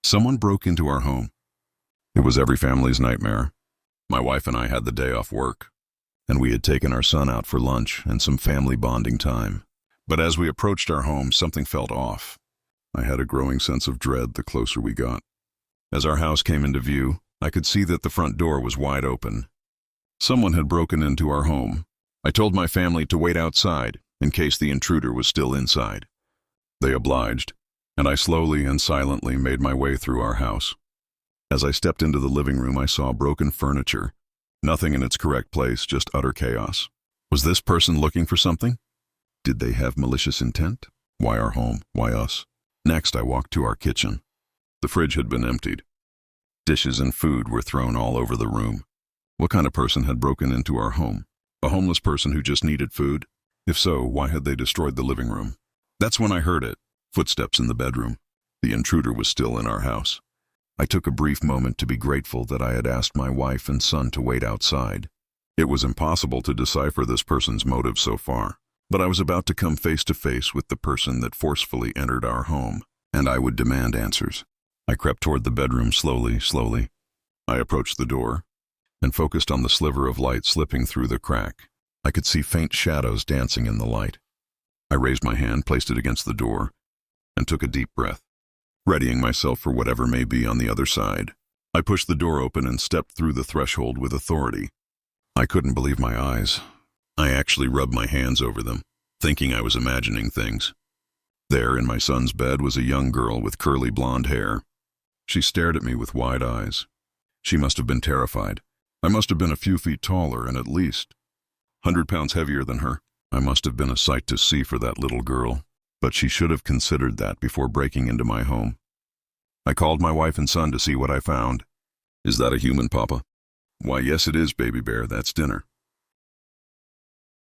Someone broke into our home. It was every family's nightmare. My wife and I had the day off work, and we had taken our son out for lunch and some family bonding time. But as we approached our home, something felt off. I had a growing sense of dread the closer we got. As our house came into view, I could see that the front door was wide open. Someone had broken into our home. I told my family to wait outside in case the intruder was still inside. They obliged, and I slowly and silently made my way through our house. As I stepped into the living room, I saw broken furniture. Nothing in its correct place, just utter chaos. Was this person looking for something? Did they have malicious intent? Why our home? Why us? Next, I walked to our kitchen. The fridge had been emptied. Dishes and food were thrown all over the room. What kind of person had broken into our home? A homeless person who just needed food? If so, why had they destroyed the living room? That's when I heard it. Footsteps in the bedroom. The intruder was still in our house. I took a brief moment to be grateful that I had asked my wife and son to wait outside. It was impossible to decipher this person's motive so far, but I was about to come face to face with the person that forcefully entered our home, and I would demand answers. I crept toward the bedroom slowly. I approached the door and focused on the sliver of light slipping through the crack. I could see faint shadows dancing in the light. I raised my hand, placed it against the door, and took a deep breath, readying myself for whatever may be on the other side. I pushed the door open and stepped through the threshold with authority. I couldn't believe my eyes. I actually rubbed my hands over them, thinking I was imagining things. There, in my son's bed, was a young girl with curly blonde hair. She stared at me with wide eyes. She must have been terrified. I must have been a few feet taller and at least 100 pounds heavier than her. I must have been a sight to see for that little girl, but she should have considered that before breaking into my home. I called my wife and son to see what I found. "Is that a human, Papa?" "Why, yes it is, baby bear, that's dinner."